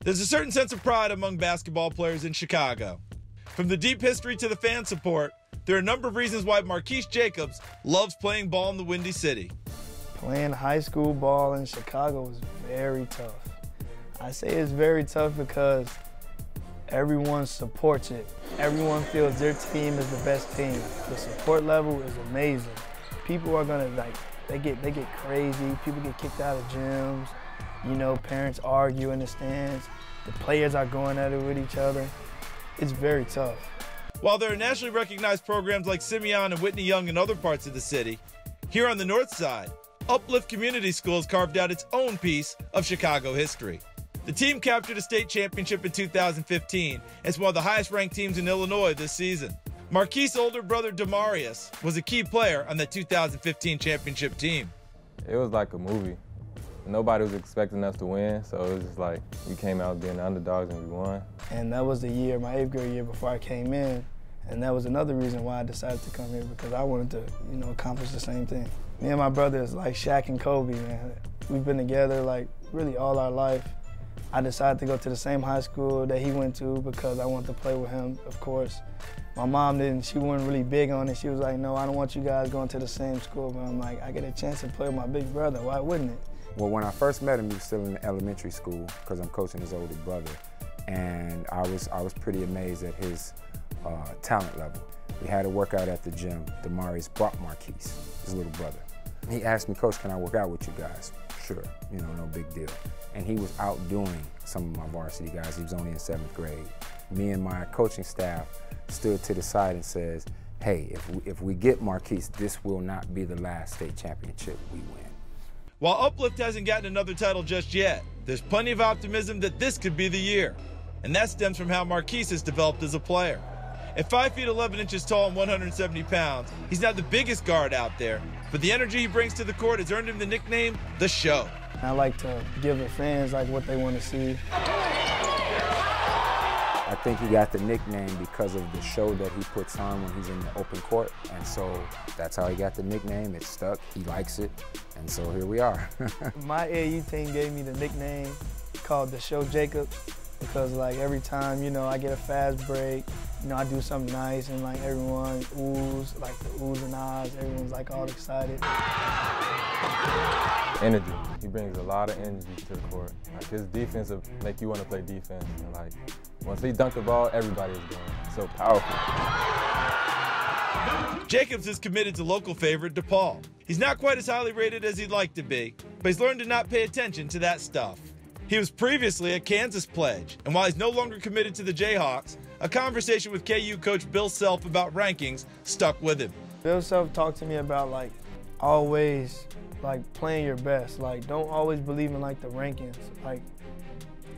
There's a certain sense of pride among basketball players in Chicago. From the deep history to the fan support, there are a number of reasons why Markese Jacobs loves playing ball in the Windy City. Playing high school ball in Chicago is very tough. I say it's very tough because everyone supports it. Everyone feels their team is the best team. The support level is amazing. People are gonna they get crazy. People get kicked out of gyms. You know, parents argue in the stands. The players are going at it with each other. It's very tough. While there are nationally recognized programs like Simeon and Whitney Young in other parts of the city, here on the north side, Uplift Community School has carved out its own piece of Chicago history. The team captured a state championship in 2015 and is one of the highest-ranked teams in Illinois this season. Markese's older brother, Demarius, was a key player on the 2015 championship team. It was like a movie. Nobody was expecting us to win, so it was just like we came out being the underdogs and we won. And that was the year, my 8th grade year before I came in, and that was another reason why I decided to come here, because I wanted to, you know, accomplish the same thing. Me and my brother is like Shaq and Kobe, man. We've been together like really all our life. I decided to go to the same high school that he went to because I wanted to play with him, of course. My mom didn't, she wasn't really big on it. She was like, no, I don't want you guys going to the same school. But I'm like, I get a chance to play with my big brother, why wouldn't it? Well, when I first met him, he was still in elementary school because I'm coaching his older brother. And I was pretty amazed at his talent level. We had a workout at the gym. Demarius brought Markese, his little brother. He asked me, Coach, can I work out with you guys? Sure, you know, no big deal. And he was outdoing some of my varsity guys. He was only in 7th grade. Me and my coaching staff stood to the side and says, hey, if we get Markese, this will not be the last state championship we win. While Uplift hasn't gotten another title just yet, there's plenty of optimism that this could be the year. And that stems from how Markese has developed as a player. At 5 feet 11 inches tall and 170 pounds, he's not the biggest guard out there, but the energy he brings to the court has earned him the nickname, The Show. I like to give the fans like what they want to see. I think he got the nickname because of the show that he puts on when he's in the open court, and so that's how he got the nickname. It stuck, he likes it, and so here we are. My AAU team gave me the nickname called The Show Jacobs because like every time, you know, I get a fast break, you know, I do something nice and like everyone oohs, like the oohs and ahs, everyone's like all excited. Energy. He brings a lot of energy to the court. Like his defense will make you want to play defense. And like once he dunked the ball, everybody was going. So powerful. Jacobs is committed to local favorite DePaul. He's not quite as highly rated as he'd like to be, but he's learned to not pay attention to that stuff. He was previously a Kansas pledge, and while he's no longer committed to the Jayhawks, a conversation with KU coach Bill Self about rankings stuck with him. Bill Self talked to me about like always like playing your best. Like don't always believe in like the rankings. Like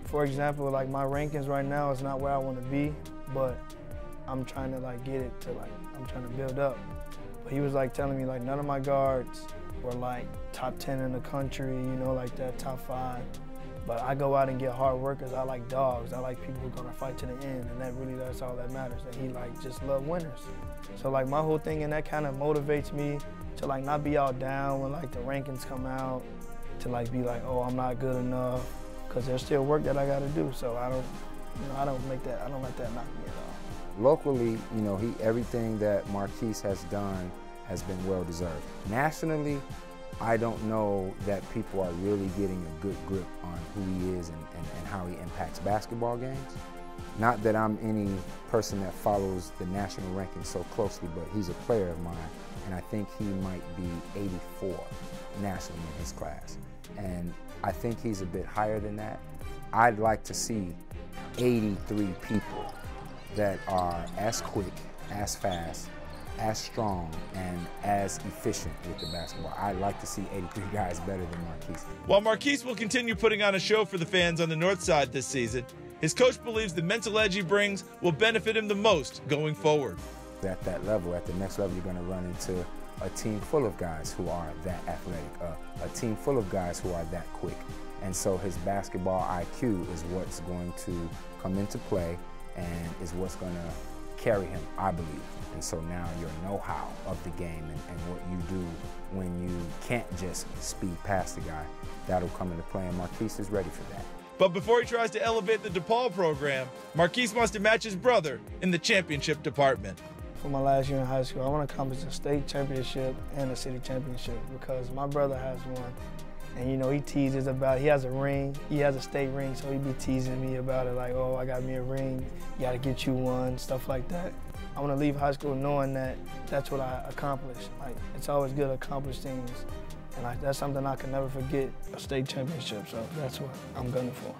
for example, like my rankings right now is not where I want to be, but I'm trying to like get it to like, I'm trying to build up. But he was like telling me like none of my guards were like top 10 in the country, you know, like that top 5. But I go out and get hard workers. I like dogs. I like people who are gonna fight to the end, and that's all that matters. And he like just love winners. So like my whole thing, and that kind of motivates me to like not be all down when like the rankings come out, to like be like, oh, I'm not good enough, because there's still work that I got to do. So I don't let that knock me at all. Locally, you know, everything that Markese has done has been well deserved. Nationally, I don't know that people are really getting a good grip on who he is and how he impacts basketball games. Not that I'm any person that follows the national rankings so closely, but he's a player of mine, and I think he might be 84 nationally in his class. And I think he's a bit higher than that. I'd like to see 83 people that are as quick, as fast, as strong, and as efficient with the basketball. I'd like to see 83 guys better than Markese. While Markese will continue putting on a show for the fans on the north side this season, his coach believes the mental edge he brings will benefit him the most going forward. At that level, at the next level, you're going to run into a team full of guys who are that athletic, a team full of guys who are that quick. And so his basketball IQ is what's going to come into play and is what's going to carry him, I believe. And so now your know-how of the game and what you do when you can't just speed past the guy, that'll come into play, and Markese is ready for that. But before he tries to elevate the DePaul program, Markese wants to match his brother in the championship department. For my last year in high school, I want to accomplish a state championship and a city championship because my brother has one. And, you know, he teases about, he has a ring, he has a state ring, so he be teasing me about it like, oh, I got me a ring, you got to get you one, stuff like that. I want to leave high school knowing that that's what I accomplished. Like, it's always good to accomplish things. And that's something I can never forget, a state championship, so that's what I'm gunning for.